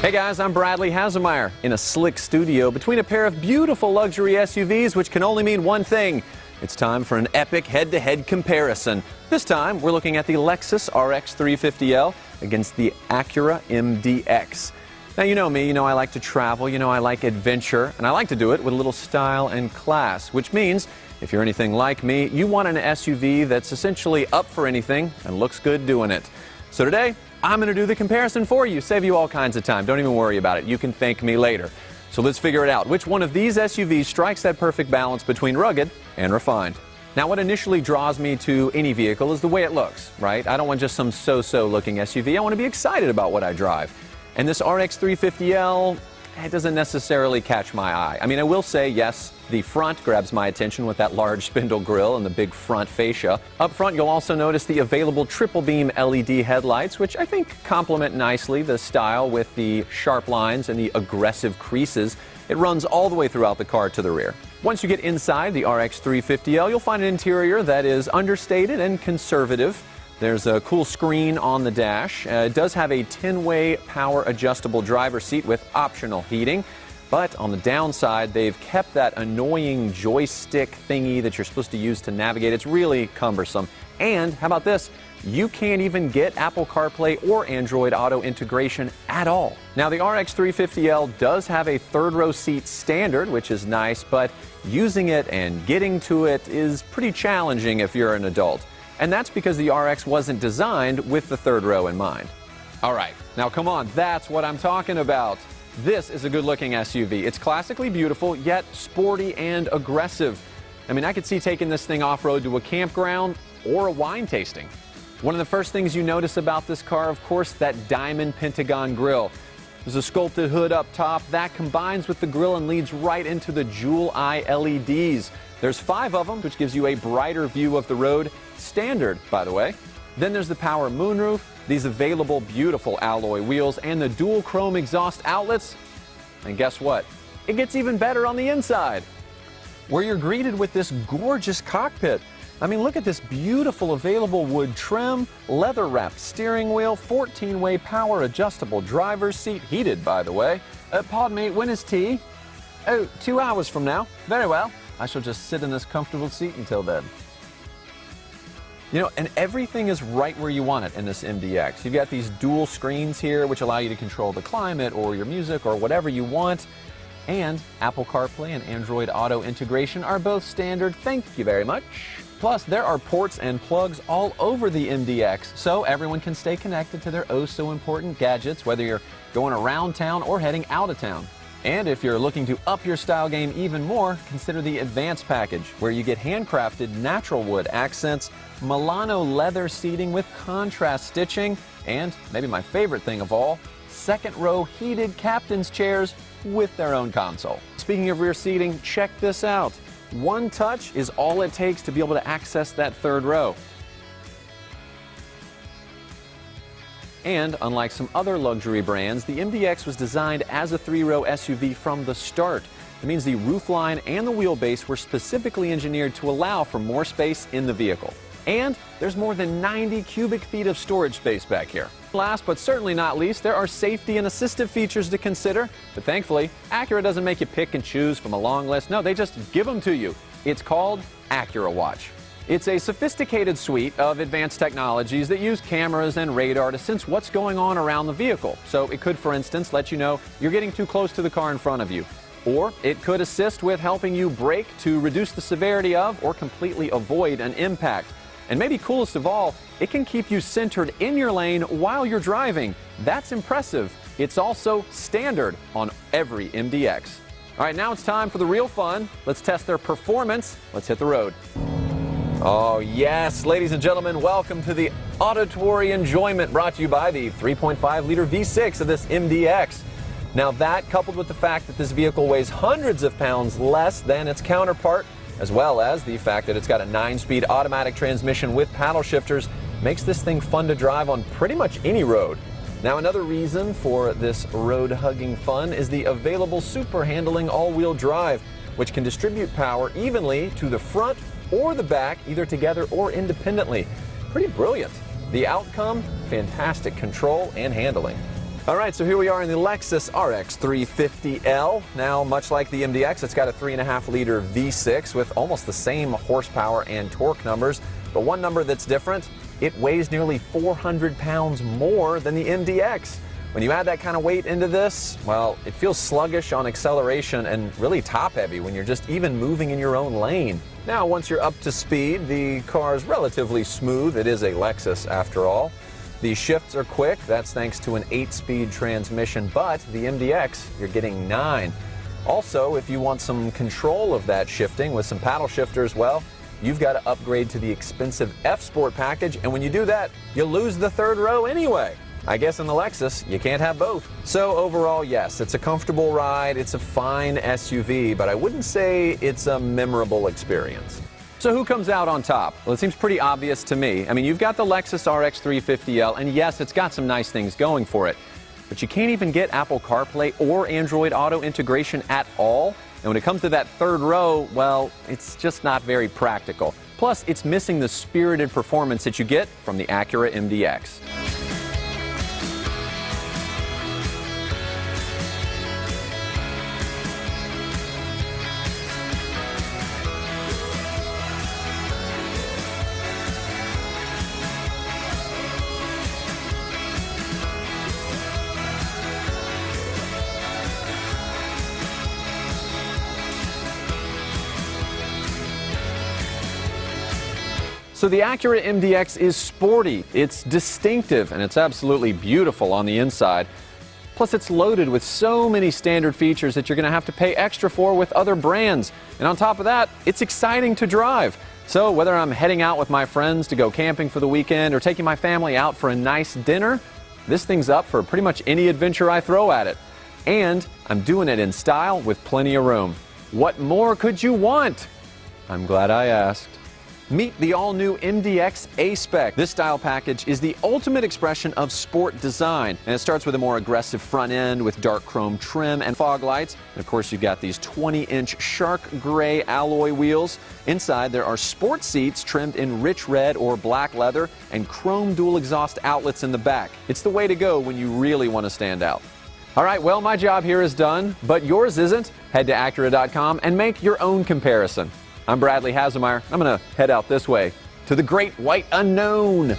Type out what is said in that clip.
Hey guys, I'm Bradley Hasemeyer in a slick studio between a pair of beautiful luxury SUVs, which can only mean one thing. It's time for an epic head-to-head comparison. This time, we're looking at the Lexus RX350L against the Acura MDX. Now, you know me, you know I like to travel, you know I like adventure, and I like to do it with a little style and class, which means if you're anything like me, you want an SUV that's essentially up for anything and looks good doing it. So today, I'm going to do the comparison for you, save you all kinds of time. Don't even worry about it. You can thank me later. So let's figure it out. Which one of these SUVs strikes that perfect balance between rugged and refined? Now, what initially draws me to any vehicle is the way it looks, right? I don't want just some so-so looking SUV. I want to be excited about what I drive. And this RX350L, it doesn't necessarily catch my eye. I mean, I will say, yes, the front grabs my attention with that large spindle grille and the big front fascia. Up front, you'll also notice the available triple beam LED headlights, which I think complement nicely the style with the sharp lines and the aggressive creases. It runs all the way throughout the car to the rear. Once you get inside the RX350L, you'll find an interior that is understated and conservative. There's a cool screen on the dash. It does have a 10-way power adjustable driver's seat with optional heating. But on the downside, they've kept that annoying joystick thingy that you're supposed to use to navigate. It's really cumbersome. And how about this? You can't even get Apple CarPlay or Android Auto integration at all. Now, the RX350L does have a third-row seat standard, which is nice, but using it and getting to it is pretty challenging if you're an adult. And that's because the RX wasn't designed with the third row in mind. All right, now come on, that's what I'm talking about. This is a good-looking SUV. It's classically beautiful, yet sporty and aggressive. I mean, I could see taking this thing off-road to a campground or a wine tasting. One of the first things you notice about this car, of course, that diamond pentagon grille. There's a sculpted hood up top. That combines with the grille and leads right into the jewel eye LEDs. There's 5 of them, which gives you a brighter view of the road. Standard, by the way. Then there's the power moonroof, these available beautiful alloy wheels, and the dual chrome exhaust outlets. And guess what? It gets even better on the inside, where you're greeted with this gorgeous cockpit. I mean, look at this beautiful available wood trim, leather-wrapped steering wheel, 14-way power adjustable driver's seat, heated, by the way. Pardon me, when is tea? Oh, 2 hours from now. Very well. I shall just sit in this comfortable seat until then. You know, and everything is right where you want it in this MDX. You've got these dual screens here, which allow you to control the climate or your music or whatever you want. And Apple CarPlay and Android Auto integration are both standard. Thank you very much. Plus, there are ports and plugs all over the MDX, so everyone can stay connected to their oh-so-important gadgets, whether you're going around town or heading out of town. And if you're looking to up your style game even more, consider the Advanced package, where you get handcrafted natural wood accents, Milano leather seating with contrast stitching, and maybe my favorite thing of all, second row heated captain's chairs with their own console. Speaking of rear seating, check this out. One touch is all it takes to be able to access that third row. And unlike some other luxury brands, the MDX was designed as a 3-row SUV from the start. It means the roofline and the wheelbase were specifically engineered to allow for more space in the vehicle. And there's more than 90 cubic feet of storage space back here. Last but certainly not least, there are safety and assistive features to consider. But thankfully, Acura doesn't make you pick and choose from a long list. No, they just give them to you. It's called Acura Watch. It's a sophisticated suite of advanced technologies that use cameras and radar to sense what's going on around the vehicle. So it could, for instance, let you know you're getting too close to the car in front of you. Or it could assist with helping you brake to reduce the severity of or completely avoid an impact. And maybe coolest of all, it can keep you centered in your lane while you're driving. That's impressive. It's also standard on every MDX. All right, now it's time for the real fun. Let's test their performance. Let's hit the road. Oh yes, ladies and gentlemen, welcome to the auditory enjoyment brought to you by the 3.5-liter V6 of this MDX. Now that, coupled with the fact that this vehicle weighs hundreds of pounds less than its counterpart, as well as the fact that it's got a 9-speed automatic transmission with paddle shifters, makes this thing fun to drive on pretty much any road. Now another reason for this road-hugging fun is the available super handling all-wheel drive, which can distribute power evenly to the front or the back, either together or independently. Pretty brilliant. The outcome, fantastic control and handling. All right, so here we are in the Lexus RX350L. Now, much like the MDX, it's got a 3.5-liter V6 with almost the same horsepower and torque numbers. But one number that's different, it weighs nearly 400 pounds more than the MDX. When you add that kind of weight into this, well, it feels sluggish on acceleration and really top-heavy when you're just even moving in your own lane. Now, once you're up to speed, the car's relatively smooth. It is a Lexus, after all. The shifts are quick. That's thanks to an 8-speed transmission, but the MDX, you're getting 9. Also, if you want some control of that shifting with some paddle shifters, well, you've got to upgrade to the expensive F-Sport package, and when you do that, you lose the third row anyway. I guess in the Lexus, you can't have both. So overall, yes, it's a comfortable ride, it's a fine SUV, but I wouldn't say it's a memorable experience. So who comes out on top? Well, it seems pretty obvious to me. I mean, you've got the Lexus RX350L, and yes, it's got some nice things going for it, but you can't even get Apple CarPlay or Android Auto integration at all. And when it comes to that third row, well, it's just not very practical. Plus, it's missing the spirited performance that you get from the Acura MDX. So the Acura MDX is sporty, it's distinctive, and it's absolutely beautiful on the inside. Plus, it's loaded with so many standard features that you're going to have to pay extra for with other brands. And on top of that, it's exciting to drive. So whether I'm heading out with my friends to go camping for the weekend or taking my family out for a nice dinner, this thing's up for pretty much any adventure I throw at it. And I'm doing it in style with plenty of room. What more could you want? I'm glad I asked. Meet the all-new MDX A-Spec. This style package is the ultimate expression of sport design, and it starts with a more aggressive front end with dark chrome trim and fog lights. And of course, you've got these 20-inch shark gray alloy wheels. Inside, there are sport seats trimmed in rich red or black leather and chrome dual exhaust outlets in the back. It's the way to go when you really want to stand out. All right, well, my job here is done, but yours isn't. Head to Acura.com and make your own comparison. I'm Bradley Hasemeyer. I'm going to head out this way to the great white unknown.